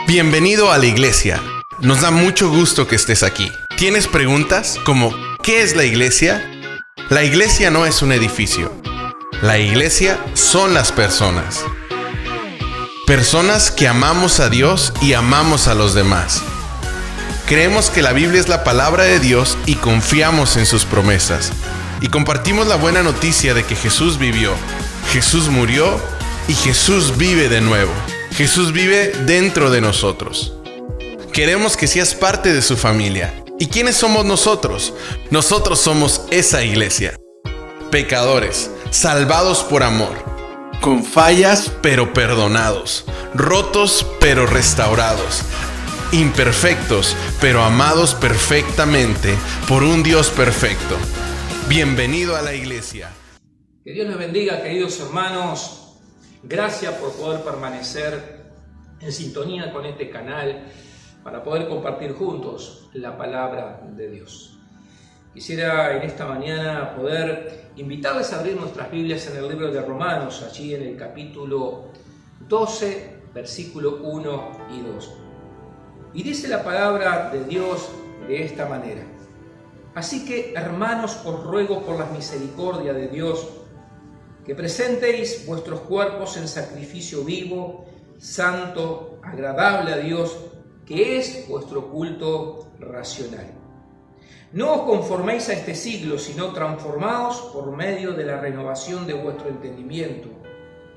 Bienvenido a la iglesia. Nos da mucho gusto que estés aquí. ¿Tienes preguntas como ¿qué es la iglesia? La iglesia no es un edificio. La iglesia son las personas. Personas que amamos a Dios y amamos a los demás. Creemos que la Biblia es la palabra de Dios y confiamos en sus promesas. Y compartimos la buena noticia de que Jesús vivió, Jesús murió y Jesús vive de nuevo. Jesús vive dentro de nosotros. Queremos que seas parte de su familia. ¿Y quiénes somos nosotros? Nosotros somos esa iglesia. Pecadores, salvados por amor. Con fallas pero perdonados. Rotos pero restaurados. Imperfectos pero amados perfectamente por un Dios perfecto. Bienvenido a la iglesia. Que Dios les bendiga, queridos hermanos. Gracias por poder permanecer en sintonía con este canal para poder compartir juntos la palabra de Dios. Quisiera en esta mañana poder invitarles a abrir nuestras Biblias en el libro de Romanos, allí en el capítulo 12, versículo 1 y 2. Y dice la palabra de Dios de esta manera: Así que, hermanos, os ruego por la misericordia de Dios que presentéis vuestros cuerpos en sacrificio vivo, santo, agradable a Dios, que es vuestro culto racional. No os conforméis a este siglo, sino transformaos por medio de la renovación de vuestro entendimiento,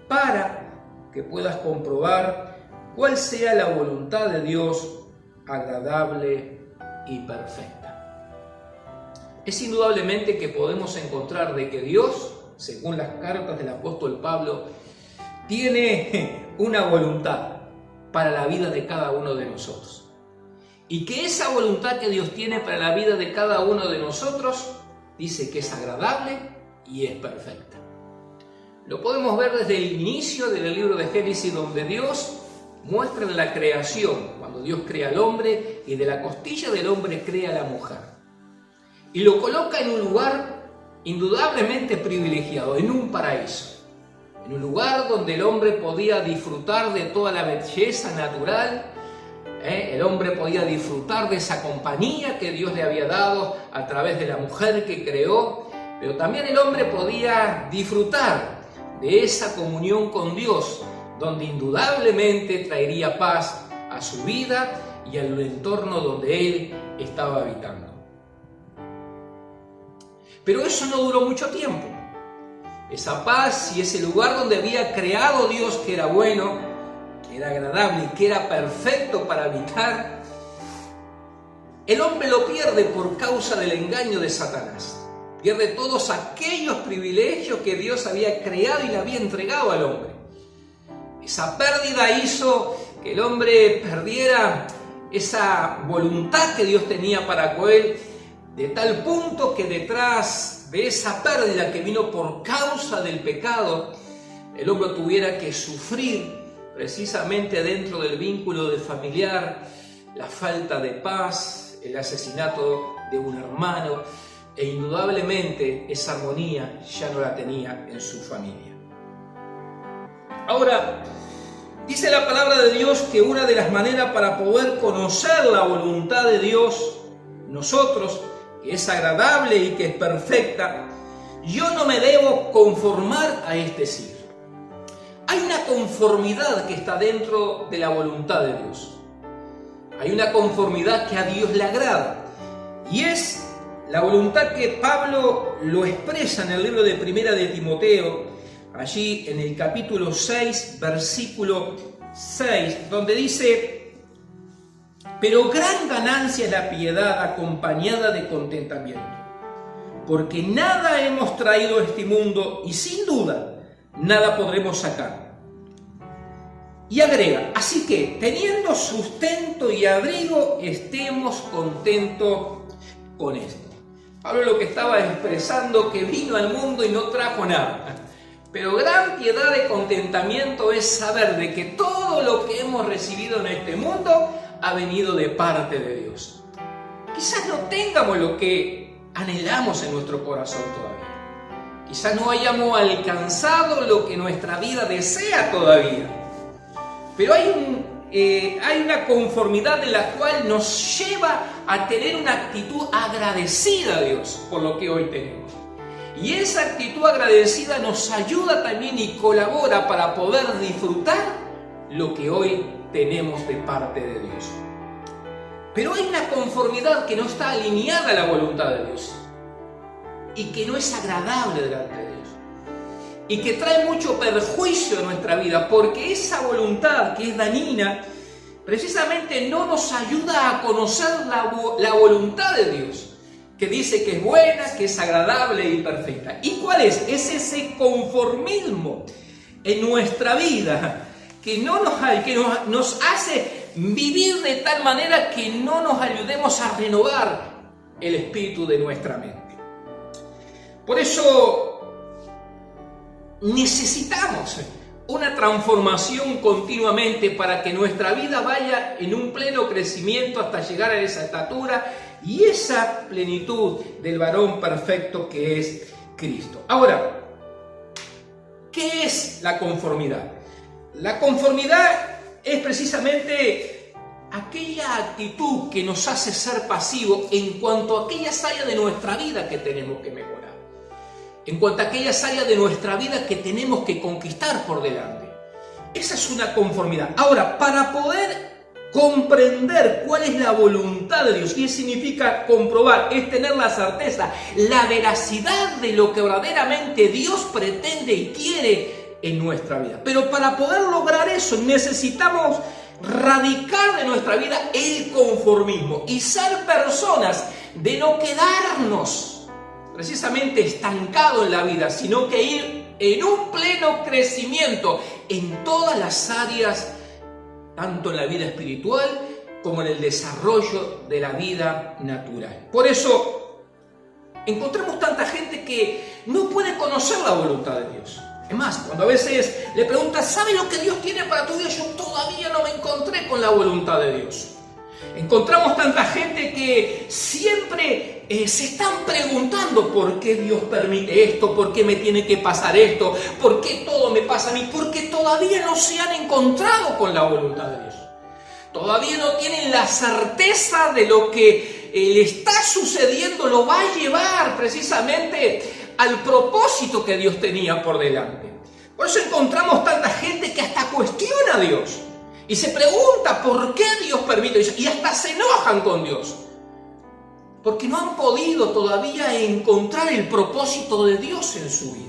para que puedas comprobar cuál sea la voluntad de Dios, agradable y perfecta. Es indudablemente que podemos encontrar de que Dios, según las cartas del apóstol Pablo, tiene una voluntad para la vida de cada uno de nosotros. Y que esa voluntad que Dios tiene para la vida de cada uno de nosotros, dice que es agradable y es perfecta. Lo podemos ver desde el inicio del libro de Génesis, donde Dios muestra en la creación, cuando Dios crea al hombre y de la costilla del hombre crea a la mujer. Y lo coloca en un lugar indudablemente privilegiado, en un paraíso, en un lugar donde el hombre podía disfrutar de toda la belleza natural, el hombre podía disfrutar de esa compañía que Dios le había dado a través de la mujer que creó, pero también el hombre podía disfrutar de esa comunión con Dios, donde indudablemente traería paz a su vida y al entorno donde él estaba habitando. Pero eso no duró mucho tiempo. Esa paz y ese lugar donde había creado Dios, que era bueno, que era agradable y que era perfecto para habitar, el hombre lo pierde por causa del engaño de Satanás. Pierde todos aquellos privilegios que Dios había creado y le había entregado al hombre. Esa pérdida hizo que el hombre perdiera esa voluntad que Dios tenía para con él, de tal punto que detrás de esa pérdida que vino por causa del pecado, el hombre tuviera que sufrir precisamente dentro del vínculo de familiar la falta de paz, el asesinato de un hermano, e indudablemente esa armonía ya no la tenía en su familia. Ahora, dice la palabra de Dios que una de las maneras para poder conocer la voluntad de Dios, nosotros, que es agradable y que es perfecta, yo no me debo conformar a este siglo. Hay una conformidad que está dentro de la voluntad de Dios. Hay una conformidad que a Dios le agrada. Y es la voluntad que Pablo lo expresa en el libro de Primera de Timoteo, allí en el capítulo 6, versículo 6, donde dice: Pero gran ganancia es la piedad acompañada de contentamiento, porque nada hemos traído a este mundo y sin duda nada podremos sacar. Y agrega: así que, teniendo sustento y abrigo, estemos contentos con esto. Pablo lo que estaba expresando, que vino al mundo y no trajo nada. Pero gran piedad de contentamiento es saber de que todo lo que hemos recibido en este mundo ha venido de parte de Dios. Quizás no tengamos lo que anhelamos en nuestro corazón todavía. Quizás no hayamos alcanzado lo que nuestra vida desea todavía. Pero hay hay una conformidad en la cual nos lleva a tener una actitud agradecida a Dios por lo que hoy tenemos. Y esa actitud agradecida nos ayuda también y colabora para poder disfrutar lo que hoy tenemos de parte de Dios. Pero hay una conformidad que no está alineada a la voluntad de Dios y que no es agradable delante de Dios y que trae mucho perjuicio a nuestra vida, porque esa voluntad que es dañina precisamente no nos ayuda a conocer la voluntad de Dios, que dice que es buena, que es agradable y perfecta. ¿Y cuál es? Es ese conformismo en nuestra vida que nos hace vivir de tal manera que no nos ayudemos a renovar el espíritu de nuestra mente. Por eso necesitamos una transformación continuamente para que nuestra vida vaya en un pleno crecimiento hasta llegar a esa estatura y esa plenitud del varón perfecto que es Cristo. Ahora, ¿qué es la conformidad? La conformidad es precisamente aquella actitud que nos hace ser pasivos en cuanto a aquellas áreas de nuestra vida que tenemos que mejorar, en cuanto a aquellas áreas de nuestra vida que tenemos que conquistar por delante. Esa es una conformidad. Ahora, para poder comprender cuál es la voluntad de Dios, y significa comprobar, es tener la certeza, la veracidad de lo que verdaderamente Dios pretende y quiere en nuestra vida. Pero para poder lograr eso necesitamos radicar de nuestra vida el conformismo y ser personas de no quedarnos precisamente estancado en la vida, sino que ir en un pleno crecimiento en todas las áreas, tanto en la vida espiritual como en el desarrollo de la vida natural. Por eso encontramos tanta gente que no puede conocer la voluntad de Dios. Es más, cuando a veces le preguntas, ¿sabe lo que Dios tiene para tu vida? Yo todavía no me encontré con la voluntad de Dios. Encontramos tanta gente que siempre se están preguntando por qué Dios permite esto, por qué me tiene que pasar esto, por qué todo me pasa a mí, porque todavía no se han encontrado con la voluntad de Dios. Todavía no tienen la certeza de lo que le está sucediendo, lo va a llevar precisamente al propósito que Dios tenía por delante. Por eso encontramos tanta gente que hasta cuestiona a Dios y se pregunta por qué Dios permite eso, y hasta se enojan con Dios, porque no han podido todavía encontrar el propósito de Dios en su vida.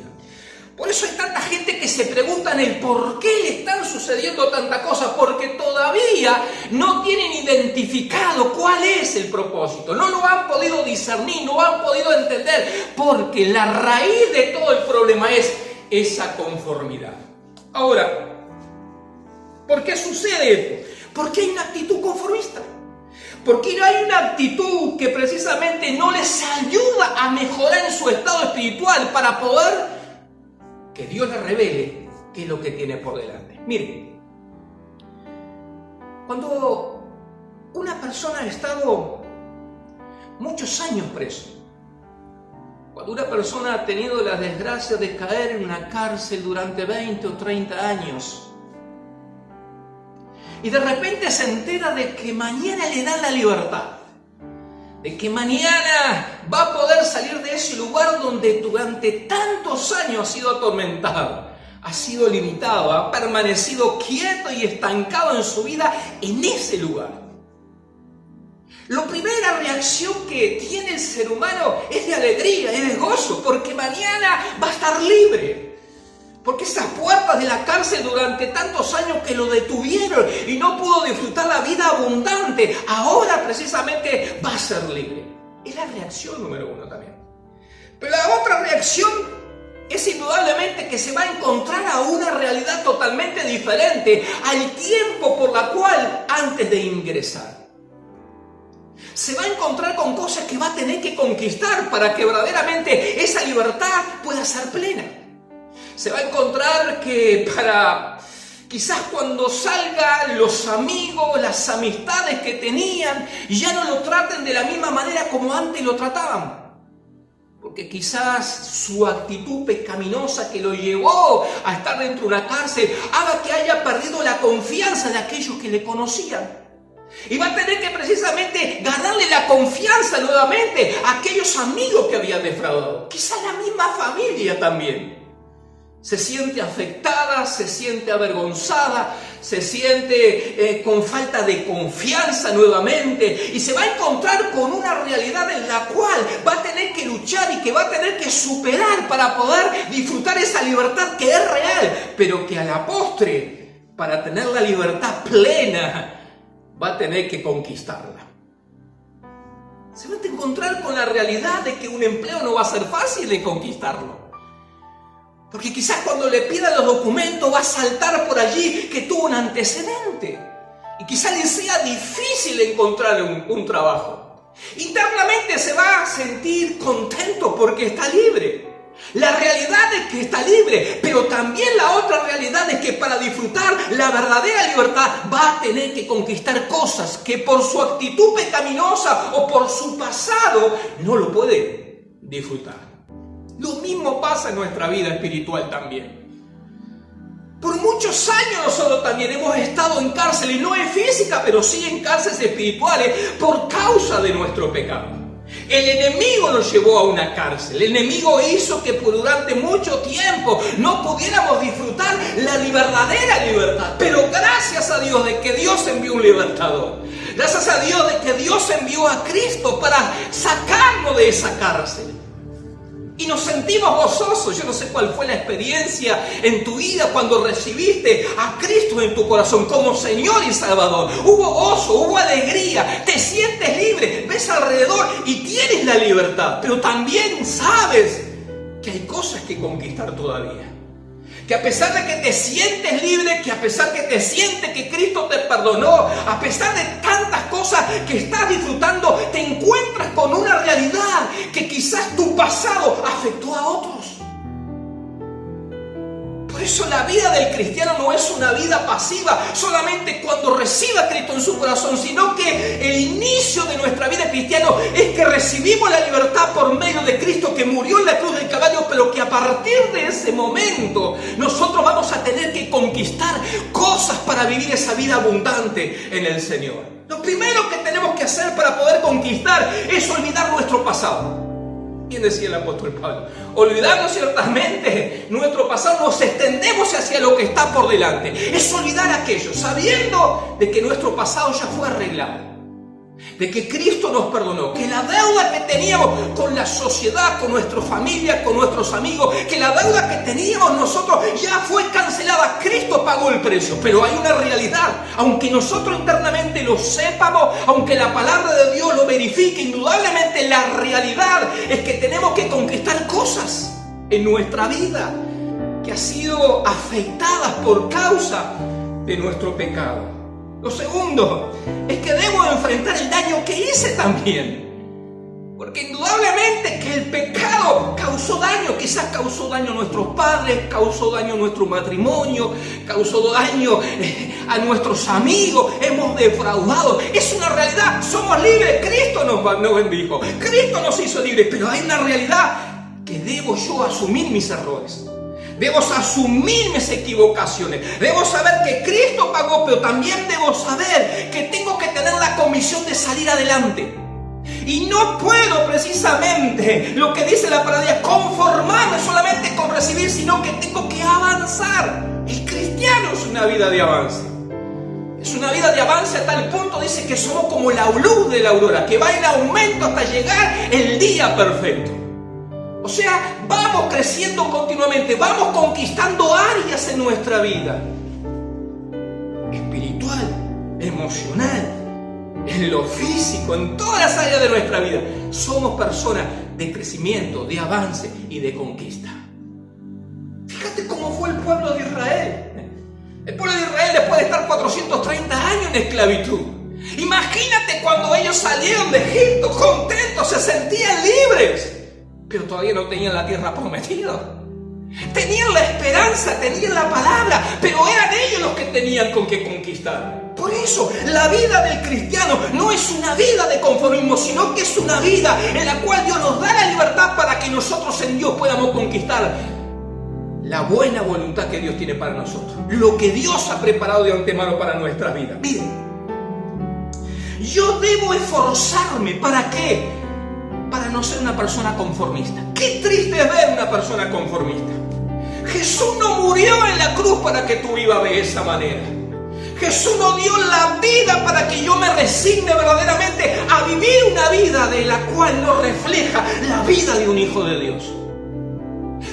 Por eso hay tanta gente que se preguntan el por qué le están sucediendo tantas cosas, porque todavía no tienen identificado cuál es el propósito, no lo han podido discernir, no han podido entender, porque la raíz de todo el problema es esa conformidad. Ahora, ¿por qué sucede esto? Porque hay una actitud conformista. Porque no hay una actitud que precisamente no les ayuda a mejorar en su estado espiritual para poder que Dios les revele qué es lo que tiene por delante. Miren, cuando una persona ha estado muchos años preso, cuando una persona ha tenido la desgracia de caer en una cárcel durante 20 o 30 años, y de repente se entera de que mañana le dan la libertad, de que mañana va a poder salir de ese lugar donde durante tantos años ha sido atormentado, ha sido limitado, ha permanecido quieto y estancado en su vida en ese lugar. La primera reacción que tiene el ser humano es de alegría, es de gozo, porque mañana va a estar libre. Porque esas puertas de la cárcel durante tantos años que lo detuvieron y no pudo disfrutar la vida abundante, ahora precisamente va a ser libre. Es la reacción número uno también. Pero la otra reacción es indudablemente que se va a encontrar a una realidad totalmente diferente al tiempo por la cual antes de ingresar. Se va a encontrar con cosas que va a tener que conquistar para que verdaderamente esa libertad pueda ser plena. Se va a encontrar que para quizás cuando salga los amigos, las amistades que tenían, ya no lo traten de la misma manera como antes lo trataban. Porque quizás su actitud pecaminosa que lo llevó a estar dentro de una cárcel haga que haya perdido la confianza de aquellos que le conocían. Y va a tener que precisamente ganarle la confianza nuevamente a aquellos amigos que habían defraudado. Quizás la misma familia también. Se siente afectada, se siente avergonzada, se siente con falta de confianza nuevamente y se va a encontrar con una realidad en la cual va a tener que luchar y que va a tener que superar para poder disfrutar esa libertad que es real, pero que a la postre, para tener la libertad plena, va a tener que conquistarla. Se va a encontrar con la realidad de que un empleo no va a ser fácil de conquistarlo. Porque quizás cuando le pidan los documentos va a saltar por allí que tuvo un antecedente. Y quizás le sea difícil encontrar un trabajo. Internamente se va a sentir contento porque está libre. La realidad es que está libre, pero también la otra realidad es que para disfrutar la verdadera libertad va a tener que conquistar cosas que por su actitud pecaminosa o por su pasado no lo puede disfrutar. Lo mismo pasa en nuestra vida espiritual también. Por muchos años nosotros también hemos estado en cárceles, no en física, pero sí en cárceles espirituales, por causa de nuestro pecado. El enemigo nos llevó a una cárcel. El enemigo hizo que durante mucho tiempo no pudiéramos disfrutar la verdadera libertad. Pero gracias a Dios de que Dios envió un libertador. Gracias a Dios de que Dios envió a Cristo para sacarnos de esa cárcel. Y nos sentimos gozosos. Yo no sé cuál fue la experiencia en tu vida cuando recibiste a Cristo en tu corazón como Señor y Salvador. Hubo gozo, hubo alegría, te sientes libre, ves alrededor y tienes la libertad. Pero también sabes que hay cosas que conquistar todavía. Que a pesar de que te sientes libre, que a pesar que te sientes que Cristo te perdonó, a pesar de tantas cosas que estás disfrutando, te encuentras con una realidad que quizás tu pasado afectó a otros. Por eso la vida del cristiano no es una vida pasiva solamente cuando recibe a Cristo en su corazón, sino que el inicio de nuestra vida cristiana es que recibimos la libertad por medio de Cristo que murió en la cruz del Calvario, pero que a partir de ese momento nosotros vamos a tener que conquistar cosas para vivir esa vida abundante en el Señor. Lo primero que tenemos que hacer para poder conquistar es olvidar nuestro pasado. Bien decía el apóstol Pablo, olvidarnos ciertamente nuestro pasado, nos extendemos hacia lo que está por delante. Es olvidar aquello, sabiendo de que nuestro pasado ya fue arreglado, de que Cristo nos perdonó, que la deuda que teníamos con la sociedad, con nuestra familia, con nuestros amigos, que la deuda que teníamos nosotros ya fue cancelada. Cristo pagó el precio, pero hay una realidad, aunque nosotros internamente lo sepamos, aunque la palabra de Dios lo verifique, indudablemente la realidad es que tenemos que conquistar cosas en nuestra vida que han sido afectadas por causa de nuestro pecado. Lo segundo es que debo enfrentar el daño que hice también. Porque indudablemente que el pecado causó daño. Quizás causó daño a nuestros padres, causó daño a nuestro matrimonio, causó daño a nuestros amigos. Hemos defraudado. Es una realidad. Somos libres. Cristo nos bendijo. Cristo nos hizo libres. Pero hay una realidad que debo yo asumir mis errores. Debo asumir mis equivocaciones. Debo saber que Cristo pagó, pero también debo saber que tengo que tener la comisión de salir adelante. Y no puedo precisamente, lo que dice la palabra, conformarme solamente con recibir, sino que tengo que avanzar. El cristiano es una vida de avance. Es una vida de avance a tal punto, dice, que somos como la luz de la aurora, que va en aumento hasta llegar el día perfecto. O sea, vamos creciendo continuamente, vamos conquistando áreas en nuestra vida. Espiritual, emocional, en lo físico, en todas las áreas de nuestra vida. Somos personas de crecimiento, de avance y de conquista. Fíjate cómo fue el pueblo de Israel. El pueblo de Israel, después de estar 430 años en esclavitud. Imagínate cuando ellos salieron de Egipto contentos, se sentían libres. Pero todavía no tenían la tierra prometida. Tenían la esperanza, tenían la palabra, pero eran ellos los que tenían con qué conquistar. Por eso, la vida del cristiano no es una vida de conformismo, sino que es una vida en la cual Dios nos da la libertad para que nosotros en Dios podamos conquistar la buena voluntad que Dios tiene para nosotros. Lo que Dios ha preparado de antemano para nuestra vida. Miren, yo debo esforzarme. ¿Para qué? Para no ser una persona conformista. Qué triste es ver una persona conformista. Jesús no murió en la cruz para que tú vivas de esa manera. Jesús no dio la vida para que yo me resigne verdaderamente a vivir una vida de la cual no refleja la vida de un hijo de Dios.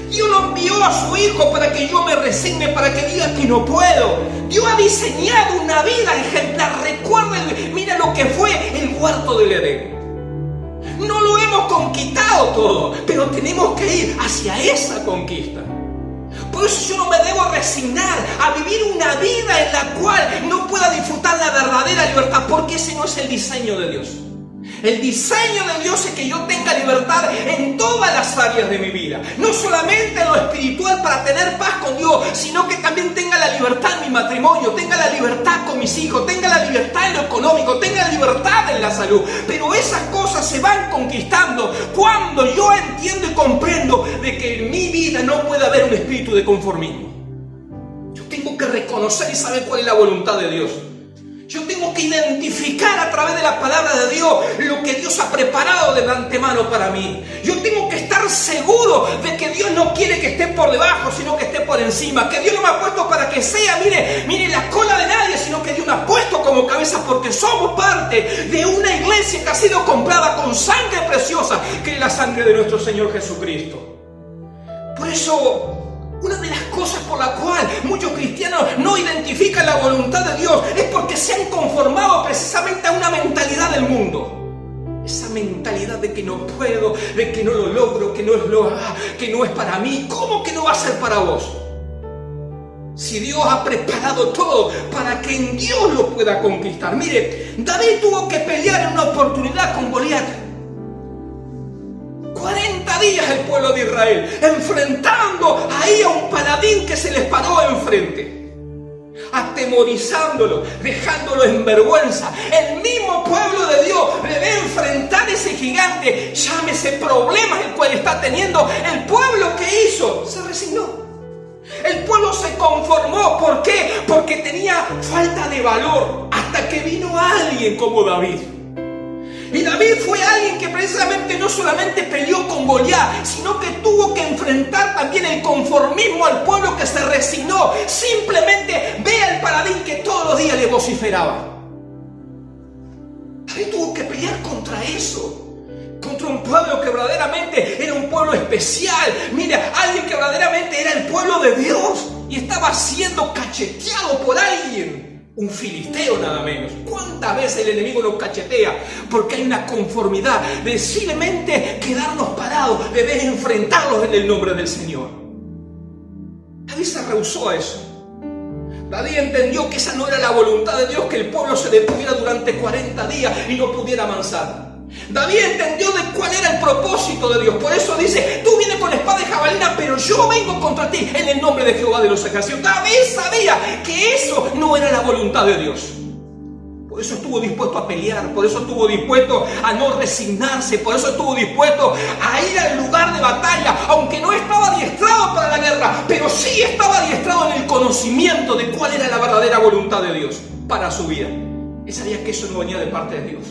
Dios no envió a su Hijo para que yo me resigne, para que diga que no puedo. Dios ha diseñado una vida ejemplar. Recuerden, mira lo que fue el huerto del Edén. No lo hemos conquistado todo, pero tenemos que ir hacia esa conquista. Por eso yo no me debo resignar a vivir una vida en la cual no pueda disfrutar la verdadera libertad, porque ese no es el diseño de Dios. El diseño de Dios es que yo tenga libertad en todas las áreas de mi vida. No solamente en lo espiritual para tener paz con Dios, sino que también tenga la libertad en mi matrimonio, tenga la libertad con mis hijos, tenga la libertad en lo económico, tenga la libertad en la salud. Pero esas cosas se van conquistando cuando yo entiendo y comprendo de que en mi vida no puede haber un espíritu de conformismo. Yo tengo que reconocer y saber cuál es la voluntad de Dios. Yo tengo que identificar a través de la palabra de Dios lo que Dios ha preparado de antemano para mí. Yo tengo que estar seguro de que Dios no quiere que esté por debajo, sino que esté por encima. Que Dios no me ha puesto para que sea, mire la cola de nadie, sino que Dios me ha puesto como cabeza, porque somos parte de una iglesia que ha sido comprada con sangre preciosa, que es la sangre de nuestro Señor Jesucristo. Por eso, una de las cosas por la cual muchos cristianos no identifican la voluntad de Dios es porque se han conformado precisamente a una mentalidad del mundo. Esa mentalidad de que no puedo, de que no lo logro, que no es para mí. ¿Cómo que no va a ser para vos? Si Dios ha preparado todo para que en Dios lo pueda conquistar. Mire, David tuvo que pelear en una oportunidad con Goliat. 40 días el pueblo de Israel enfrentando ahí a un paladín que se les paró enfrente, atemorizándolo, dejándolo en vergüenza. El mismo pueblo de Dios debe enfrentar ese gigante, llámese problemas el cual está teniendo. El pueblo que hizo se resignó. El pueblo se conformó. ¿Por qué? Porque tenía falta de valor, hasta que vino alguien como David. Y David fue alguien que precisamente no solamente peleó con Goliat, sino que tuvo que enfrentar también el conformismo al pueblo que se resignó. Simplemente ve al paladín que todos los días le vociferaba. David tuvo que pelear contra eso, contra un pueblo que verdaderamente era un pueblo especial. Mira, alguien que verdaderamente era el pueblo de Dios y estaba siendo cacheteado por alguien. Un filisteo nada menos. ¿Cuántas veces el enemigo nos cachetea? Porque hay una conformidad de simplemente quedarnos parados, de enfrentarlos en el nombre del Señor. David se rehusó a eso. David entendió que esa no era la voluntad de Dios, que el pueblo se detuviera durante 40 días y no pudiera avanzar. David entendió de cuál era el propósito de Dios. Por eso dice: tú vienes con espada y jabalina, pero yo vengo contra ti en el nombre de Jehová de los ejércitos. David sabía que eso no era la voluntad de Dios. Por eso estuvo dispuesto a pelear, por eso estuvo dispuesto a no resignarse, por eso estuvo dispuesto a ir al lugar de batalla, aunque no estaba adiestrado para la guerra, pero sí estaba adiestrado en el conocimiento de cuál era la verdadera voluntad de Dios para su vida. Él sabía que eso no venía de parte de Dios,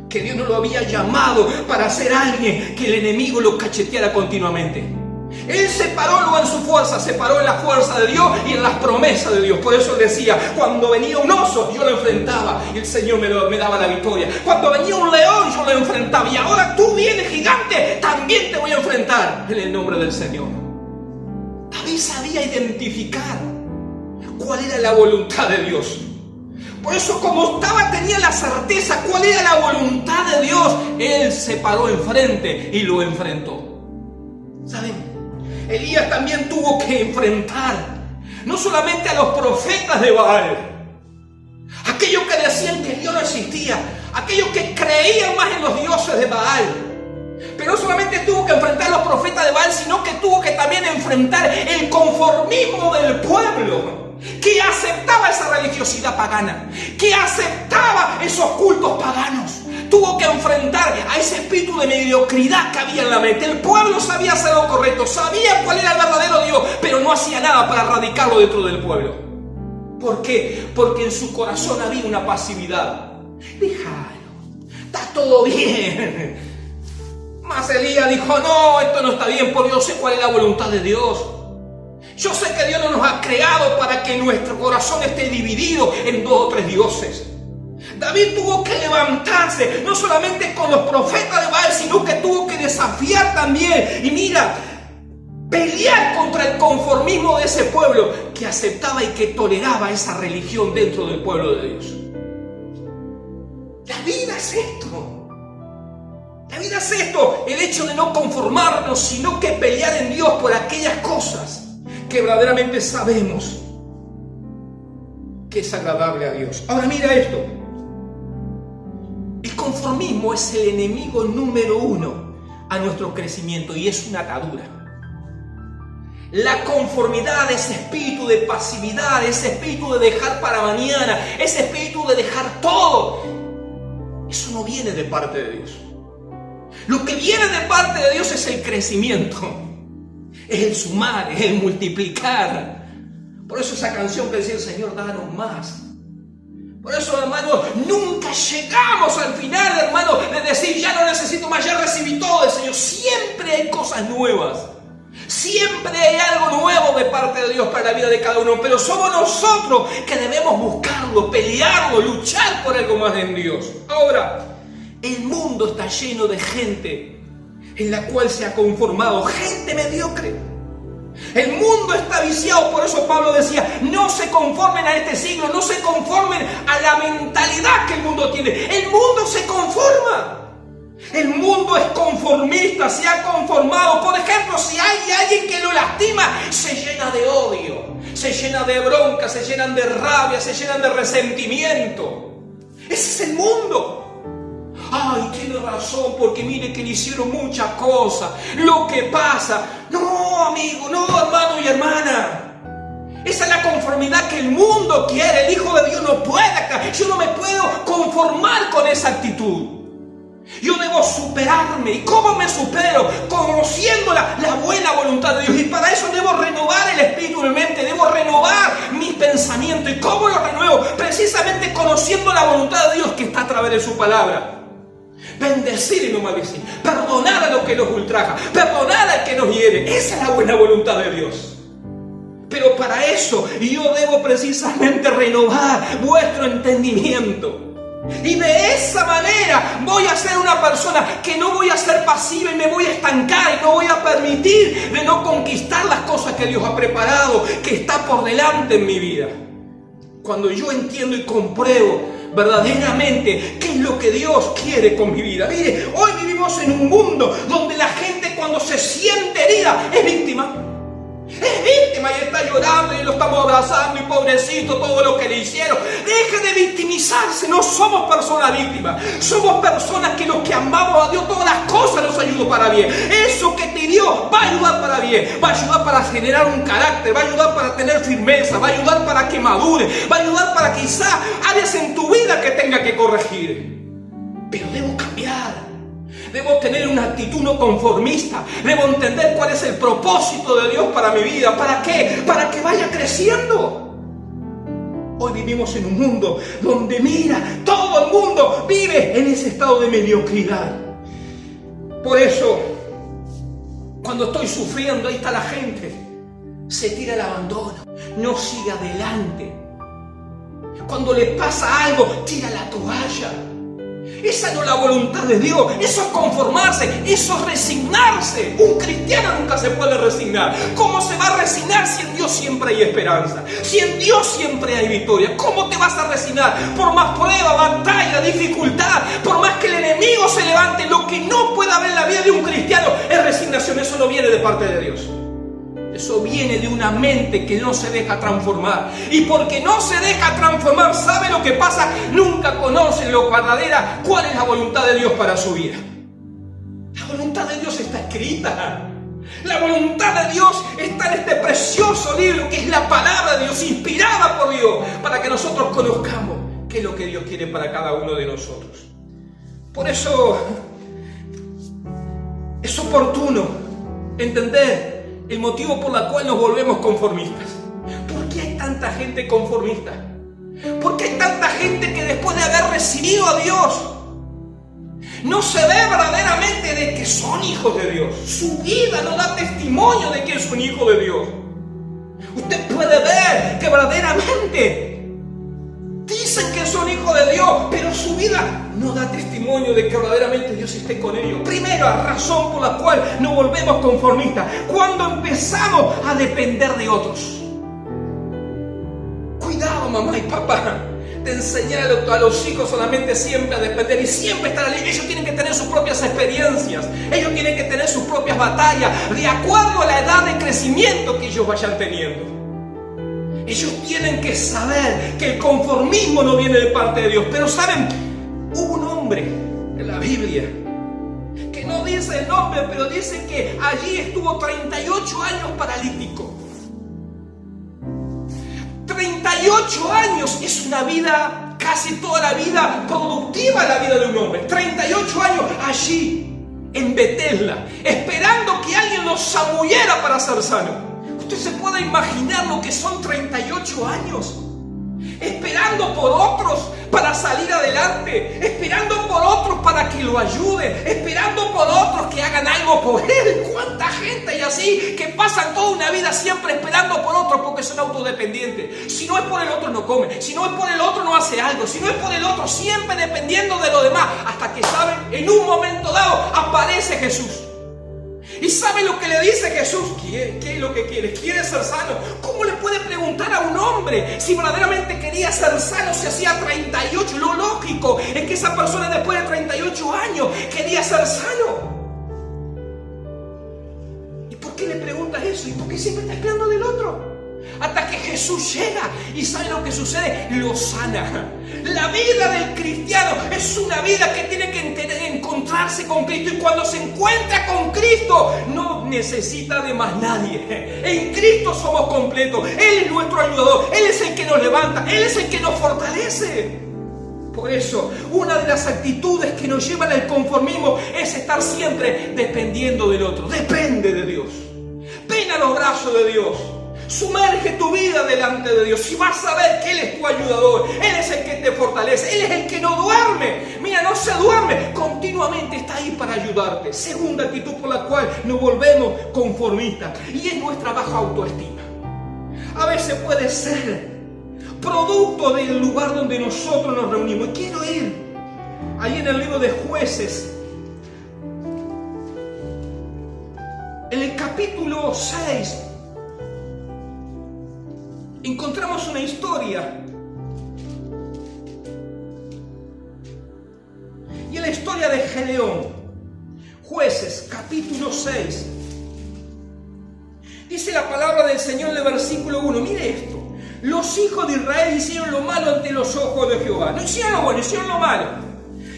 que Dios no lo había llamado para ser alguien que el enemigo lo cacheteara continuamente. Él se paró no en su fuerza, se paró en la fuerza de Dios y en las promesas de Dios. Por eso él decía: cuando venía un oso, yo lo enfrentaba y el Señor me daba la victoria. Cuando venía un león, yo lo enfrentaba. Y ahora tú vienes, gigante, también te voy a enfrentar en el nombre del Señor. David sabía identificar cuál era la voluntad de Dios. Por eso, como tenía la certeza cuál era la voluntad de Dios, él se paró enfrente y lo enfrentó. ¿Saben? Elías también tuvo que enfrentar no solamente a los profetas de Baal, aquellos que decían que Dios no existía, aquellos que creían más en los dioses de Baal. Pero no solamente tuvo que enfrentar a los profetas de Baal, sino que tuvo que también enfrentar el conformismo del pueblo, que aceptaba religiosidad pagana, que aceptaba esos cultos paganos. Tuvo que enfrentar a ese espíritu de mediocridad que había en la mente. El pueblo sabía hacer lo correcto, sabía cuál era el verdadero Dios, pero no hacía nada para erradicarlo dentro del pueblo. ¿Por qué? Porque en su corazón había una pasividad. Déjalo, está todo bien. Mas Elías dijo, no, esto no está bien, porque yo sé cuál es la voluntad de Dios. Yo sé que Dios no nos ha creado para que nuestro corazón esté dividido en 2 o 3 dioses. David tuvo que levantarse, no solamente con los profetas de Baal, sino que tuvo que desafiar también. Y mira, pelear contra el conformismo de ese pueblo que aceptaba y que toleraba esa religión dentro del pueblo de Dios. La vida es esto. La vida es esto, el hecho de no conformarnos, sino que pelear en Dios por aquellas cosas que verdaderamente sabemos que es agradable a Dios. Ahora mira esto. El conformismo es el enemigo número 1 a nuestro crecimiento y es una atadura. La conformidad, ese espíritu de pasividad, ese espíritu de dejar para mañana, ese espíritu de dejar todo, eso no viene de parte de Dios. Lo que viene de parte de Dios es el crecimiento, es el sumar, es el multiplicar. Por eso esa canción que decía el Señor, danos más. Por eso, hermano, nunca llegamos al final, hermano, de decir, ya no necesito más, ya recibí todo del Señor. Siempre hay cosas nuevas. Siempre hay algo nuevo de parte de Dios para la vida de cada uno. Pero somos nosotros que debemos buscarlo, pelearlo, luchar por algo más en Dios. Ahora, el mundo está lleno de gente en la cual se ha conformado, gente mediocre. El mundo está viciado, por eso Pablo decía, no se conformen a este siglo, no se conformen a la mentalidad que el mundo tiene. El mundo se conforma. El mundo es conformista, se ha conformado. Por ejemplo, si hay alguien que lo lastima, se llena de odio, se llena de bronca, se llenan de rabia, se llenan de resentimiento. Ese es el mundo. Ay, tiene razón, porque mire que le hicieron muchas cosas. Lo que pasa. No, amigo, no, hermano y hermana. Esa es la conformidad que el mundo quiere. El Hijo de Dios no puede. Yo no me puedo conformar con esa actitud. Yo debo superarme. ¿Y cómo me supero? Conociendo la buena voluntad de Dios. Y para eso debo renovar el espíritu de mi mente. Debo renovar mis pensamientos. ¿Y cómo lo renuevo? Precisamente conociendo la voluntad de Dios que está a través de su palabra. Bendecir y no maldecir. Perdonar a los que nos ultraja. Perdonar al que nos hiere. Esa es la buena voluntad de Dios. Pero para eso yo debo precisamente renovar vuestro entendimiento. Y de esa manera voy a ser una persona que no voy a ser pasiva y me voy a estancar y no voy a permitir de no conquistar las cosas que Dios ha preparado, que está por delante en mi vida. Cuando yo entiendo y compruebo verdaderamente qué es lo que Dios quiere con mi vida. Mire, hoy vivimos en un mundo donde la gente cuando se siente herida es víctima. Es víctima y está llorando y lo estamos abrazando y pobrecito todo lo que le hicieron. Deje de victimizarse, no somos personas víctimas. Somos personas que los que amamos a Dios, todas las cosas nos ayudan para bien. Eso que te dio va a ayudar para bien. Va a ayudar para generar un carácter, va a ayudar para tener firmeza, va a ayudar para que madure, va a ayudar para quizá áreas en tu vida que tenga que corregir. Pero debo cambiar. Debo tener una actitud no conformista. Debo entender cuál es el propósito de Dios para mi vida. ¿Para qué? Para que vaya creciendo. Hoy vivimos en un mundo donde, mira, todo el mundo vive en ese estado de mediocridad. Por eso, cuando estoy sufriendo, ahí está la gente. Se tira al abandono. No sigue adelante. Cuando le pasa algo, tira la toalla. Esa no es la voluntad de Dios. Eso es conformarse, eso es resignarse. Un cristiano nunca se puede resignar. ¿Cómo se va a resignar si en Dios siempre hay esperanza? Si en Dios siempre hay victoria. ¿Cómo te vas a resignar? Por más prueba, batalla, dificultad, por más que el enemigo se levante, lo que no puede haber en la vida de un cristiano es resignación. Eso no viene de parte de Dios. Eso viene de una mente que no se deja transformar. Y porque no se deja transformar, ¿sabe lo que pasa? Nunca conocen lo verdadera, cuál es la voluntad de Dios para su vida. La voluntad de Dios está escrita. La voluntad de Dios está en este precioso libro que es la palabra de Dios, inspirada por Dios, para que nosotros conozcamos qué es lo que Dios quiere para cada uno de nosotros. Por eso es oportuno entender el motivo por el cual nos volvemos conformistas. ¿Por qué hay tanta gente conformista? ¿Por qué hay tanta gente que después de haber recibido a Dios no se ve verdaderamente de que son hijos de Dios? Su vida no da testimonio de que es un hijo de Dios. Usted puede ver que verdaderamente dicen que son hijos de Dios, pero su vida no da testimonio de que verdaderamente Dios esté con ellos. Primera razón por la cual nos volvemos conformistas: cuando empezamos a depender de otros. Cuidado, mamá y papá, de enseñar a los hijos solamente siempre a depender y siempre estar allí. Ellos tienen que tener sus propias experiencias, ellos tienen que tener sus propias batallas, de acuerdo a la edad de crecimiento que ellos vayan teniendo. Ellos tienen que saber que el conformismo no viene de parte de Dios. Pero saben, hubo un hombre en la Biblia que no dice el nombre, pero dice que allí estuvo 38 años paralítico. 38 años es una vida, casi toda la vida productiva, la vida de un hombre. 38 años allí, en Betesda, esperando que alguien lo zambullera para ser sano. Usted se puede imaginar lo que son 38 años, esperando por otros para salir adelante, esperando por otros para que lo ayuden, esperando por otros que hagan algo por él. ¿Cuánta gente hay así que pasan toda una vida siempre esperando por otros porque son autodependientes? Si no es por el otro no come, si no es por el otro no hace algo, si no es por el otro siempre dependiendo de lo demás, hasta que saben, en un momento dado aparece Jesús. ¿Y sabe lo que le dice Jesús? ¿Qué es lo que quiere? ¿Quiere ser sano? ¿Cómo le puede preguntar a un hombre si verdaderamente quería ser sano si hacía 38? Lo lógico es que esa persona después de 38 años quería ser sano. ¿Y por qué le preguntas eso? ¿Y por qué siempre está esperando del otro? Hasta que Jesús llega y ¿sabe lo que sucede? Lo sana. La vida del cristiano es una vida que tiene que encontrarse con Cristo, y cuando se encuentra con Cristo no necesita de más nadie. En Cristo somos completos. Él es nuestro ayudador, Él es el que nos levanta, Él es el que nos fortalece. Por eso, una de las actitudes que nos llevan al conformismo es estar siempre dependiendo del otro. Depende de Dios. Ven a los brazos de Dios. Sumerge tu vida delante de Dios y vas a ver que Él es tu ayudador. Él es el que te fortalece. Él es el que no duerme. Mira, no se duerme. Continuamente está ahí para ayudarte. Segunda actitud por la cual nos volvemos conformistas, y es nuestra baja autoestima. A veces puede ser producto del lugar donde nosotros nos reunimos. Y quiero ir ahí en el libro de Jueces, en el capítulo 6. Encontramos una historia, y es la historia de Gedeón. Jueces, capítulo 6. Dice la palabra del Señor en el versículo 1. Mire esto: los hijos de Israel hicieron lo malo ante los ojos de Jehová. No hicieron lo bueno, hicieron lo malo.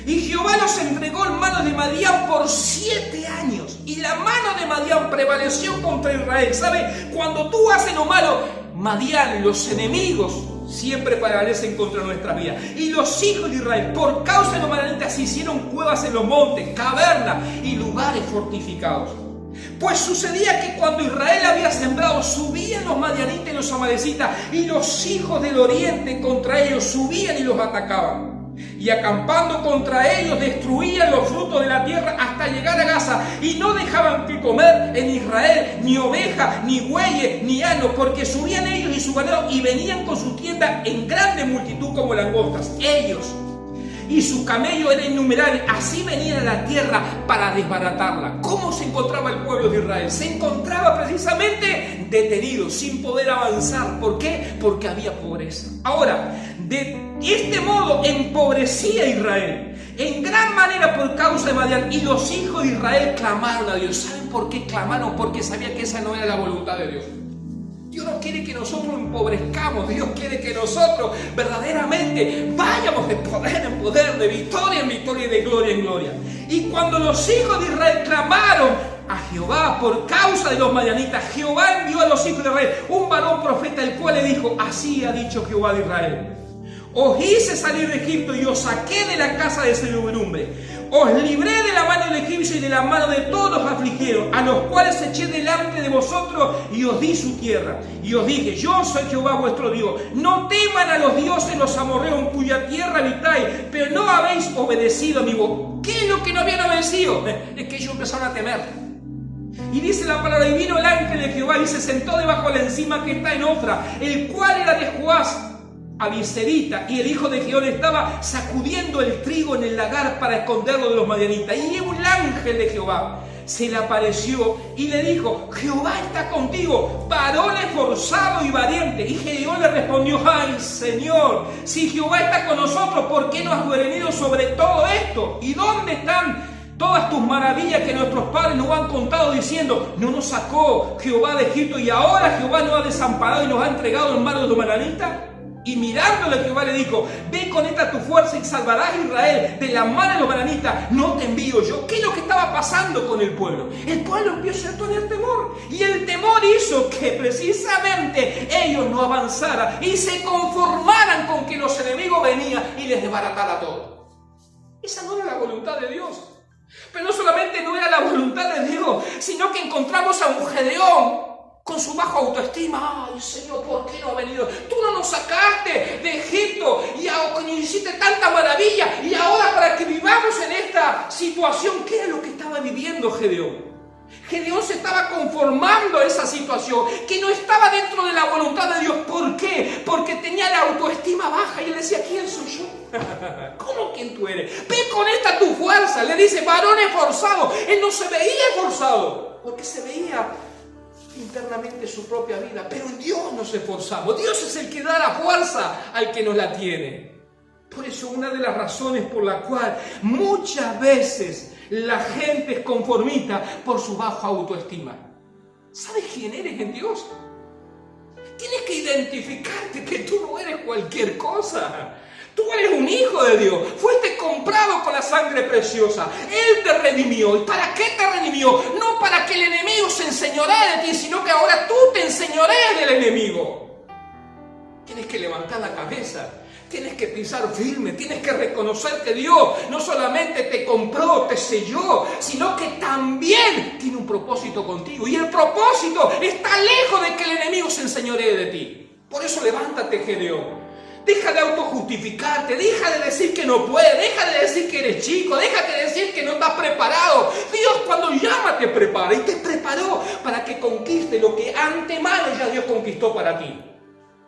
Y Jehová los entregó en manos de Madián por 7 años. Y la mano de Madián prevaleció contra Israel. ¿Sabe? Cuando tú haces lo malo, Madián, los enemigos, siempre prevalecen contra nuestras vidas. Y los hijos de Israel, por causa de los madianitas, se hicieron cuevas en los montes, cavernas y lugares fortificados. Pues sucedía que cuando Israel había sembrado, subían los madianitas y los amalecitas, y los hijos del oriente contra ellos subían y los atacaban. Y acampando contra ellos, destruían los frutos de la tierra hasta llegar a Gaza, y no dejaban que comer en Israel ni oveja, ni bueyes, ni asno, porque subían ellos y su ganado, y venían con su tienda en grande multitud como langostas. Ellos y su camello eran innumerables, así venían a la tierra para desbaratarla. ¿Cómo se encontraba el pueblo de Israel? Se encontraba precisamente detenido, sin poder avanzar. ¿Por qué? Porque había pobreza. Ahora, de este modo empobrecía a Israel en gran manera por causa de Madián, y los hijos de Israel clamaron a Dios. ¿Saben por qué clamaron? Porque sabían que esa no era la voluntad de Dios. Dios no quiere que nosotros empobrezcamos. Dios quiere que nosotros verdaderamente vayamos de poder en poder, de victoria en victoria y de gloria en gloria. Y cuando los hijos de Israel clamaron a Jehová por causa de los madianitas, Jehová envió a los hijos de Israel un varón profeta, el cual le dijo: así ha dicho Jehová de Israel: os hice salir de Egipto y os saqué de la casa de servidumbre. Os libré de la mano del egipcio y de la mano de todos los afligieron, a los cuales eché delante de vosotros y os di su tierra. Y os dije: yo soy Jehová vuestro Dios. No teman a los dioses los amorreos en cuya tierra habitáis, pero no habéis obedecido a mi voz. ¿Qué es lo que no habían obedecido? Es que ellos empezaron a temer. Y dice la palabra: y vino el ángel de Jehová y se sentó debajo de la encima que está en Ofra, el cual era de Joás Abiserita, y el hijo de Jehová estaba sacudiendo el trigo en el lagar para esconderlo de los madianitas. Y un ángel de Jehová se le apareció y le dijo: Jehová está contigo, varón esforzado y valiente. Y Gedeón le respondió: ay, Señor, si Jehová está con nosotros, ¿por qué nos has venido sobre todo esto? ¿Y dónde están todas tus maravillas que nuestros padres nos han contado, diciendo: no nos sacó Jehová de Egipto, y ahora Jehová nos ha desamparado y nos ha entregado en manos de los madianitas? Y mirándole, Jehová le dijo: ve con esta tu fuerza y salvarás a Israel de la mano de los madianitas. No te envío yo. ¿Qué es lo que estaba pasando con el pueblo? El pueblo empezó a tener temor, y el temor hizo que precisamente ellos no avanzaran y se conformaran con que los enemigos venían y les desbarataran todo. Esa no era la voluntad de Dios. Pero no solamente no era la voluntad de Dios, sino que encontramos a un Gedeón con su baja autoestima. Ay, Señor, ¿por qué no ha venido? Tú no nos sacaste de Egipto y nos hiciste tanta maravilla, y ahora para que vivamos en esta situación. ¿Qué era lo que estaba viviendo Gedeón? Gedeón se estaba conformando a esa situación que no estaba dentro de la voluntad de Dios. ¿Por qué? Porque tenía la autoestima baja y él decía: ¿quién soy yo? ¿Cómo quién tú eres? Ve con esta tu fuerza. Le dice: varón esforzado. Él no se veía esforzado porque se veía internamente su propia vida, pero en Dios nos esforzamos. Dios es el que da la fuerza al que nos la tiene. Por eso, una de las razones por la cual muchas veces la gente es conformista, por su baja autoestima. ¿Sabes quién eres en Dios? Tienes que identificarte que tú no eres cualquier cosa. Tú eres un hijo de Dios, fuiste comprado con la sangre preciosa. Él te redimió. ¿Y para qué te redimió? No para que el enemigo se enseñoree de ti, sino que ahora tú te enseñorees del enemigo. Tienes que levantar la cabeza, tienes que pisar firme, tienes que reconocer que Dios no solamente te compró, te selló, sino que también tiene un propósito contigo. Y el propósito está lejos de que el enemigo se enseñoree de ti. Por eso levántate, Gedeón. Deja de autojustificarte, deja de decir que no puedes, deja de decir que eres chico, deja de decir que no estás preparado. Dios, cuando llama, te prepara, y te preparó para que conquiste lo que antemano ya Dios conquistó para ti.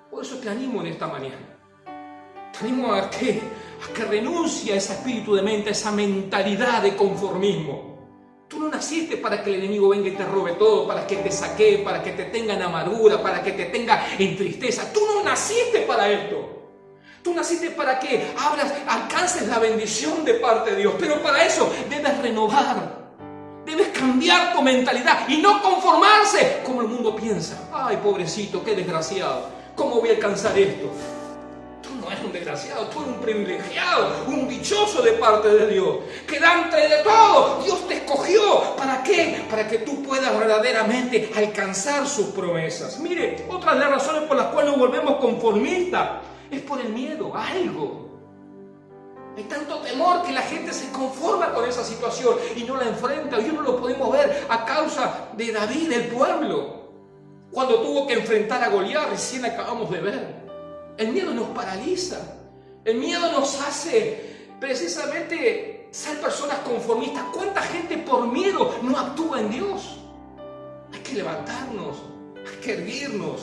Por eso te animo en esta mañana. Te animo a que renuncie a ese espíritu de mente, a esa mentalidad de conformismo. Tú no naciste para que el enemigo venga y te robe todo, para que te saquee, para que te tenga en amargura, para que te tenga en tristeza. Tú no naciste para esto. Tú naciste para que alcances la bendición de parte de Dios. Pero para eso debes renovar. Debes cambiar tu mentalidad y no conformarse como el mundo piensa. Ay, pobrecito, qué desgraciado. ¿Cómo voy a alcanzar esto? Tú no eres un desgraciado, tú eres un privilegiado, un dichoso de parte de Dios. Que entre de todo, Dios te escogió. ¿Para qué? Para que tú puedas verdaderamente alcanzar sus promesas. Mire, otra de las razones por las cuales nos volvemos conformistas es por el miedo a algo. Hay tanto temor que la gente se conforma con esa situación y no la enfrenta. Y no lo podemos ver a causa de David, el pueblo, cuando tuvo que enfrentar a Goliat, recién acabamos de ver. El miedo nos paraliza. El miedo nos hace precisamente ser personas conformistas. ¿Cuánta gente por miedo no actúa en Dios? Hay que levantarnos, hay que erguirnos.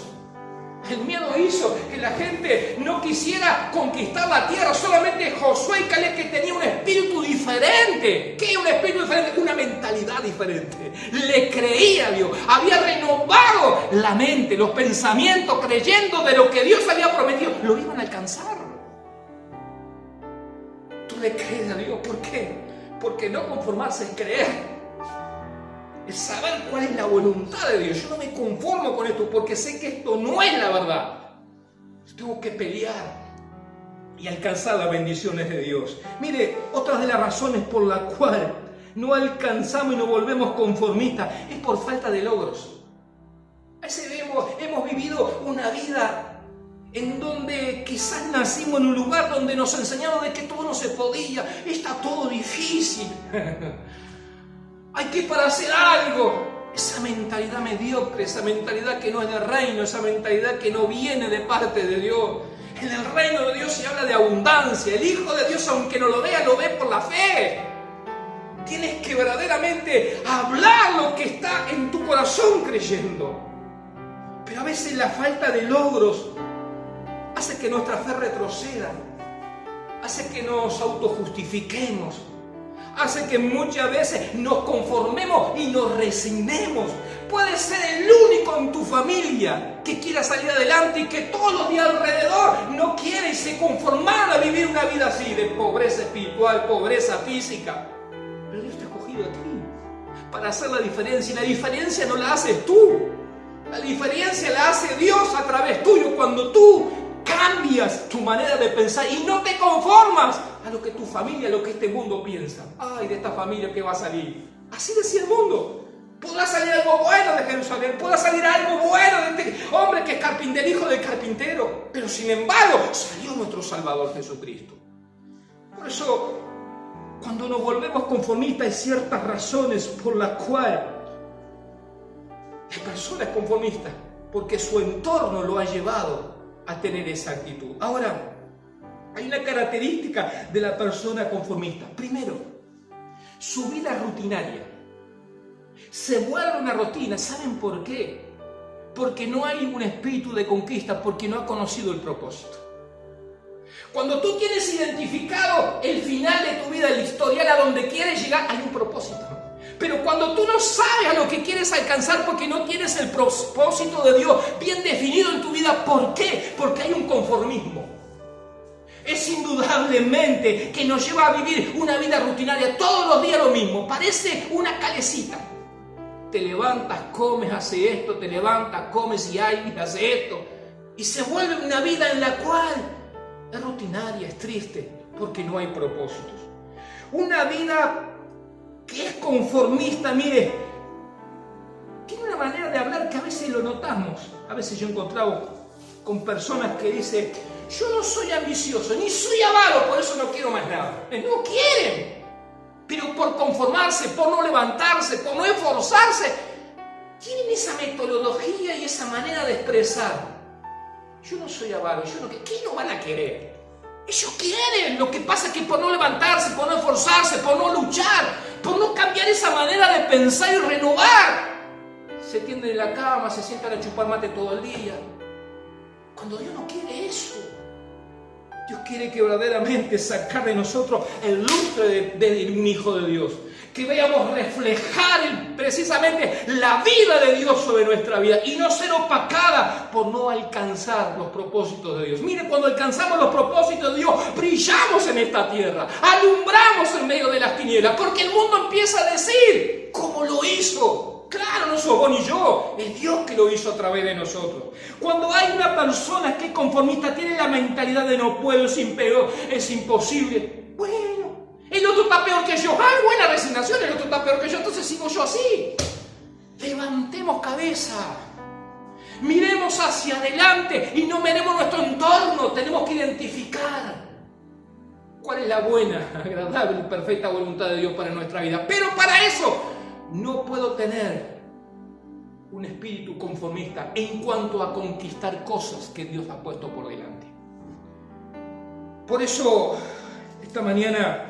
El miedo hizo que la gente no quisiera conquistar la tierra. Solamente Josué y Caleb, que tenía un espíritu diferente. ¿Qué es un espíritu diferente? Una mentalidad diferente. Le creía a Dios. Había renovado la mente, los pensamientos, creyendo de lo que Dios había prometido. Lo iban a alcanzar. Tú le crees a Dios. ¿Por qué? Porque no conformarse es creer. el saber cuál es la voluntad de Dios. Yo no me conformo con esto porque sé que esto no es la verdad. Yo tengo que pelear y alcanzar las bendiciones de Dios. Mire, otra de las razones por la cual no alcanzamos y nos volvemos conformistas es por falta de logros. A veces hemos vivido una vida en donde quizás nacimos en un lugar donde nos enseñaron de que todo no se podía, está todo difícil. Hay que para hacer algo. Esa mentalidad mediocre, esa mentalidad que no es del reino, esa mentalidad que no viene de parte de Dios. En el reino de Dios se habla de abundancia. El Hijo de Dios, aunque no lo vea, lo ve por la fe. Tienes que verdaderamente hablar lo que está en tu corazón creyendo. Pero a veces la falta de logros hace que nuestra fe retroceda, hace que nos autojustifiquemos, hace que muchas veces nos conformemos y nos resignemos. Puedes ser el único en tu familia que quiera salir adelante y que todos los días alrededor no quieren y se conformaron a vivir una vida así, de pobreza espiritual, pobreza física. Pero Dios te ha escogido a ti para hacer la diferencia, y la diferencia no la haces tú. La diferencia la hace Dios a través tuyo cuando tú cambias tu manera de pensar y no te conformas a lo que tu familia, a lo que este mundo piensa. Ay, de esta familia que va a salir. Así decía el mundo. Podrá salir algo bueno de Jerusalén, podrá salir algo bueno de este hombre que es carpintero, hijo del carpintero. Pero sin embargo, salió nuestro Salvador Jesucristo. Por eso, cuando nos volvemos conformistas, hay ciertas razones por las cuales la persona es conformista, porque su entorno lo ha llevado a tener esa actitud. Ahora, hay una característica de la persona conformista. Primero, su vida rutinaria. Se vuelve una rutina. ¿Saben por qué? Porque no hay un espíritu de conquista, porque no ha conocido el propósito. Cuando tú tienes identificado el final de tu vida, el historial a donde quieres llegar, hay un propósito. Pero cuando tú no sabes a lo que quieres alcanzar porque no tienes el propósito de Dios bien definido en tu vida, ¿por qué? Porque hay un conformismo. Es indudablemente que nos lleva a vivir una vida rutinaria, todos los días lo mismo, parece una calecita. Te levantas, comes, haces esto, te levantas, comes y haces esto. Y se vuelve una vida en la cual es rutinaria, es triste, porque no hay propósitos. Una vida que es conformista, mire, tiene una manera de hablar que a veces lo notamos. A veces yo he encontrado con personas que dicen: yo no soy ambicioso, ni soy avaro, por eso no quiero más nada. No quieren, pero por conformarse, por no levantarse, por no esforzarse, tienen esa metodología y esa manera de expresar. Yo no soy avaro, ¿qué no van a querer? Ellos quieren, lo que pasa es que por no levantarse, por no esforzarse, por no luchar, por no cambiar esa manera de pensar y renovar, se tienden en la cama, se sientan a chupar mate todo el día. Cuando Dios no quiere eso. Dios quiere que verdaderamente sacar de nosotros el lustre de un hijo de Dios. Que veamos reflejar precisamente la vida de Dios sobre nuestra vida y no ser opacada por no alcanzar los propósitos de Dios. Mire, cuando alcanzamos los propósitos de Dios, brillamos en esta tierra, alumbramos en medio de las tinieblas, porque el mundo empieza a decir: ¿cómo lo hizo? Claro, no sos vos ni yo, es Dios que lo hizo a través de nosotros. Cuando hay una persona que es conformista, tiene la mentalidad de no puedo, es imposible. Bueno, el otro está peor que yo. ¡Ay, buena resignación! El otro está peor que yo, entonces sigo yo así. Levantemos cabeza. Miremos hacia adelante y no miremos nuestro entorno. Tenemos que identificar cuál es la buena, agradable y perfecta voluntad de Dios para nuestra vida. Pero para eso no puedo tener un espíritu conformista en cuanto a conquistar cosas que Dios ha puesto por delante. Por eso, esta mañana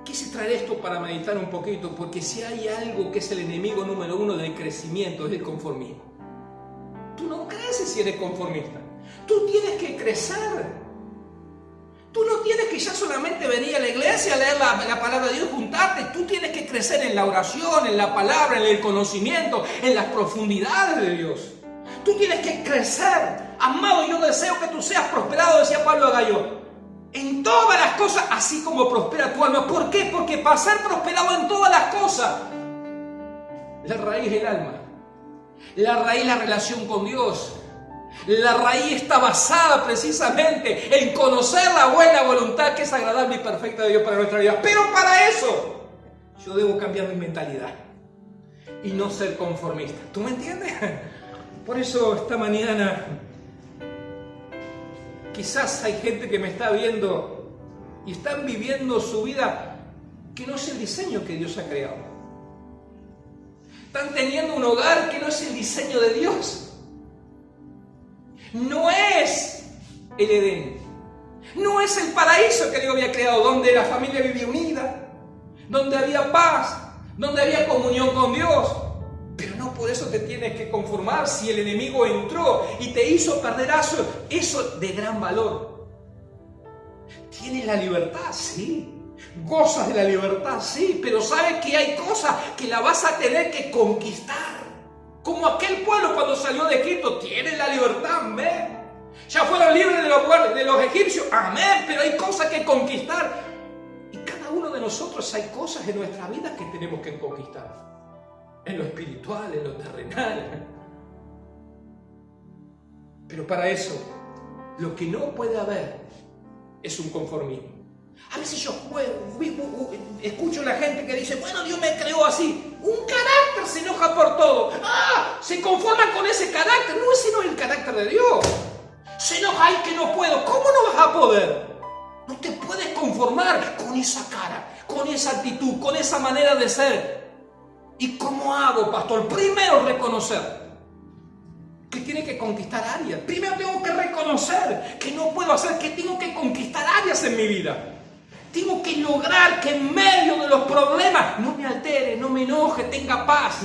quise traer esto para meditar un poquito, porque si hay algo que es el enemigo número uno del crecimiento, es el conformismo. Tú no creces si eres conformista. Tú tienes que crecer. Tú no tienes que ya solamente venir a la iglesia a leer la palabra de Dios, juntarte. Tú tienes que crecer en la oración, en la palabra, en el conocimiento, en las profundidades de Dios. Tú tienes que crecer. Amado, yo deseo que tú seas prosperado, decía Pablo a Gallo, en todas las cosas, así como prospera tu alma. ¿Por qué? Porque para ser prosperado en todas las cosas, la raíz es el alma. La raíz es la relación con Dios. La raíz está basada precisamente en conocer la buena voluntad que es agradable y perfecta de Dios para nuestra vida. Pero para eso, yo debo cambiar mi mentalidad y no ser conformista. ¿Tú me entiendes? Por eso esta mañana quizás hay gente que me está viendo y están viviendo su vida que no es el diseño que Dios ha creado. Están teniendo un hogar que no es el diseño de Dios. No es el Edén. No es el paraíso que Dios había creado, donde la familia vivía unida, donde había paz, donde había comunión con Dios. Pero no por eso te tienes que conformar si el enemigo entró y te hizo perder eso de gran valor. ¿Tienes la libertad? Sí. ¿Gozas de la libertad? Sí. Pero sabes que hay cosas que la vas a tener que conquistar. Como aquel pueblo cuando salió de Egipto, tiene la libertad, amén. Ya fueron libres de los egipcios, amén, pero hay cosas que conquistar. Y cada uno de nosotros hay cosas en nuestra vida que tenemos que conquistar. En lo espiritual, en lo terrenal. Pero para eso, lo que no puede haber es un conformismo. A veces yo escucho a la gente que dice, bueno, Dios me creó así. Un carácter se enoja por todo. Se conforma con ese carácter. No, ese no es el carácter de Dios. Se enoja, ay, que no puedo. ¿Cómo no vas a poder? No te puedes conformar con esa cara, con esa actitud, con esa manera de ser. ¿Y cómo hago, pastor? Primero reconocer que tiene que conquistar áreas. Primero tengo que reconocer que no puedo hacer, que tengo que conquistar áreas en mi vida. Tengo que lograr que en medio de los problemas no me altere, no me enoje, tenga paz.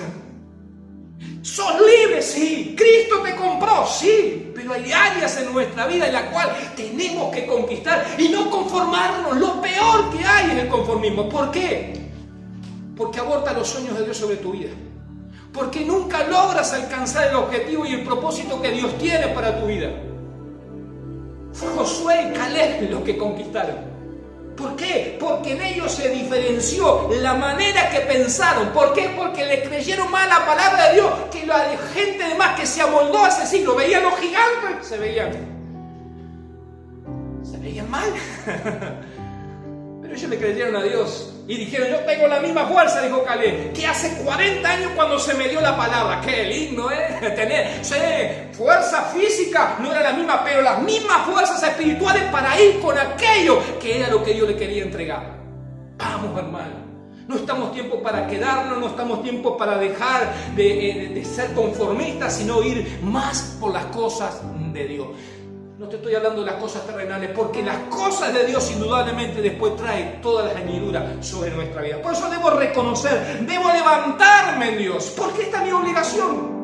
¿Sos libre? Sí. ¿Cristo te compró? Sí. Pero hay áreas en nuestra vida en las cuales tenemos que conquistar y no conformarnos. Lo peor que hay es el conformismo. ¿Por qué? Porque aborta los sueños de Dios sobre tu vida. Porque nunca logras alcanzar el objetivo y el propósito que Dios tiene para tu vida. Fue Josué y Caleb los que conquistaron. ¿Por qué? Porque en ellos se diferenció la manera que pensaron. ¿Por qué? Porque le creyeron más la palabra de Dios que la gente demás que se amoldó hace siglos. Veían los gigantes, se veían mal. Pero ellos le creyeron a Dios y dijeron, yo tengo la misma fuerza, dijo Caleb, que hace 40 años cuando se me dio la palabra. Qué lindo, tener fuerza física no era la misma, pero las mismas fuerzas espirituales para ir con aquello que era lo que Dios le quería entregar. Vamos, hermano. No estamos tiempo para quedarnos, no estamos tiempo para dejar de ser conformistas, sino ir más por las cosas de Dios. No te estoy hablando de las cosas terrenales, porque las cosas de Dios indudablemente después traen todas las añadiduras sobre nuestra vida. Por eso debo reconocer, debo levantarme en Dios, porque esta es mi obligación.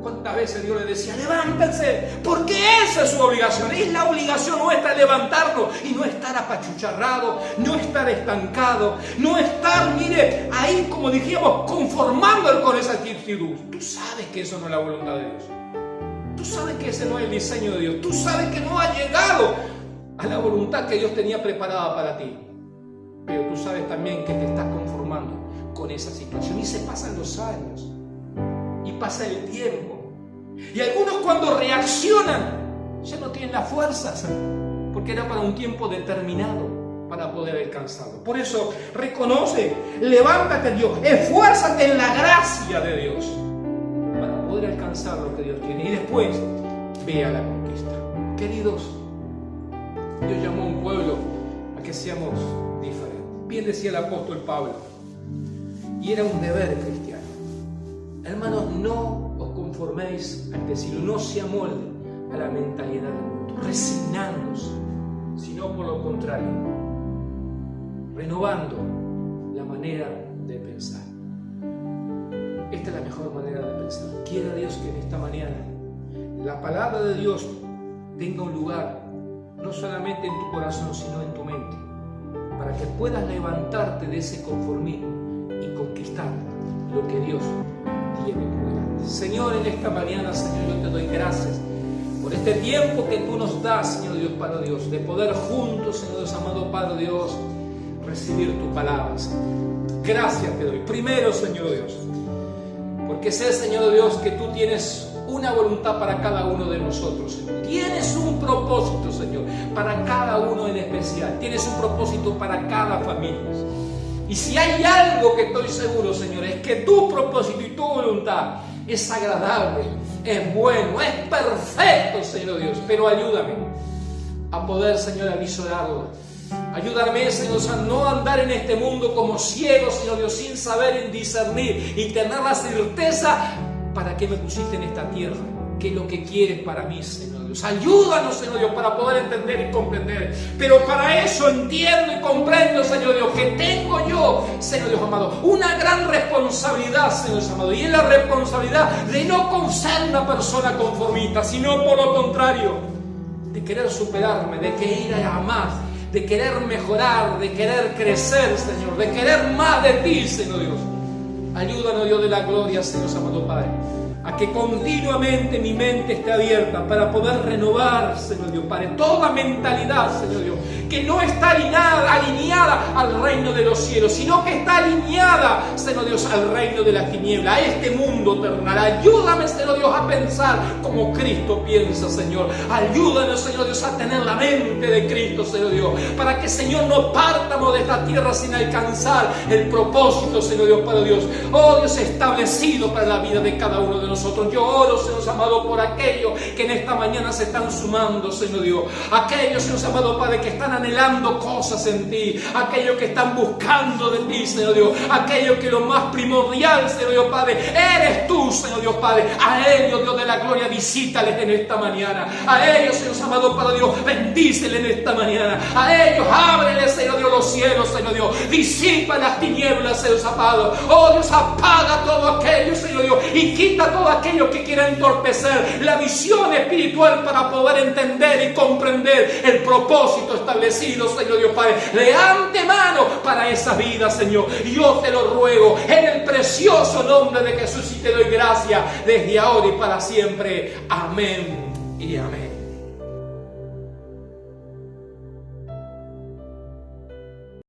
¿Cuántas veces Dios le decía, levántense? Porque esa es su obligación. Es la obligación nuestra levantarnos y no estar apachucharrado, no estar estancado, no estar, mire, ahí como dijimos, conformándonos con esa actitud. Tú sabes que eso no es la voluntad de Dios. Tú sabes que ese no es el diseño de Dios. Tú sabes que no ha llegado a la voluntad que Dios tenía preparada para ti. Pero tú sabes también que te estás conformando con esa situación. Y se pasan los años. Y pasa el tiempo. Y algunos cuando reaccionan ya no tienen las fuerzas. Porque era para un tiempo determinado para poder alcanzarlo. Por eso reconoce, levántate Dios, esfuérzate en la gracia de Dios. Poder alcanzar lo que Dios tiene y después vea la conquista. Queridos, Dios llamó a un pueblo a que seamos diferentes. Bien decía el apóstol Pablo, y era un deber cristiano. Hermanos, no os conforméis al siglo, no se amolden a la mentalidad del mundo, resignándose, sino por lo contrario, renovando la manera de pensar. Esta es la mejor manera de pensar. Quiera Dios que en esta mañana la palabra de Dios tenga un lugar, no solamente en tu corazón, sino en tu mente, para que puedas levantarte de ese conformismo y conquistar lo que Dios tiene por delante. Señor, en esta mañana, Señor, yo te doy gracias por este tiempo que tú nos das, Señor Dios, Padre Dios, de poder juntos, Señor Dios, amado Padre Dios, recibir tu palabra, Señor. Gracias te doy. Primero, Señor Dios, porque sé, Señor Dios, que tú tienes una voluntad para cada uno de nosotros, Señor. Tienes un propósito, Señor, para cada uno en especial. Tienes un propósito para cada familia. Y si hay algo que estoy seguro, Señor, es que tu propósito y tu voluntad es agradable, es bueno, es perfecto, Señor Dios. Pero ayúdame a poder, Señor, avisorarlo. Ayúdame, Señor, a no andar en este mundo como ciegos, Señor Dios, sin saber discernir y tener la certeza para qué me pusiste en esta tierra, qué es lo que quieres para mí, Señor Dios. Ayúdanos, Señor Dios, para poder entender y comprender. Pero para eso entiendo y comprendo, Señor Dios, que tengo yo, Señor Dios amado, una gran responsabilidad, Señor Dios amado. Y es la responsabilidad de no ser una persona conformista, sino por lo contrario, de querer superarme, de querer ir a más, de querer mejorar, de querer crecer, Señor, de querer más de ti, Señor Dios. Ayúdanos, Dios de la gloria, Señor amado Padre, a que continuamente mi mente esté abierta para poder renovar, Señor Dios Padre, toda mentalidad, Señor Dios, que no está alineada al reino de los cielos, sino que está alineada, Señor Dios, al reino de las tinieblas, a este mundo terrenal. Ayúdame, Señor Dios, a pensar como Cristo piensa, Señor. Ayúdanos, Señor Dios, a tener la mente de Cristo, Señor Dios, para que, Señor, no partamos de esta tierra sin alcanzar el propósito, Señor Dios, para Dios. Oh Dios, establecido para la vida de cada uno de nosotros. Yo oro, Señor amado, por aquellos que en esta mañana se están sumando, Señor Dios. Aquellos, Señor amado Padre, que están anhelando cosas en ti. Aquellos que están buscando de ti, Señor Dios. Aquellos que lo más primordial, Señor Dios Padre, eres tú, Señor Dios Padre. A ellos, Dios de la gloria, visítales en esta mañana. A ellos, Señor amado Padre Dios, bendíceles en esta mañana. A ellos, ábreles, Señor Dios, los cielos, Señor Dios. Disipa las tinieblas, Señor amado. Oh Dios, apaga todo aquello, Señor Dios, y quita todo aquello que quiera entorpecer la visión espiritual para poder entender y comprender el propósito establecido, Señor Dios Padre, de antemano para esa vida, Señor. Yo te lo ruego en el precioso nombre de Jesús y te doy gracias desde ahora y para siempre. Amén y amén.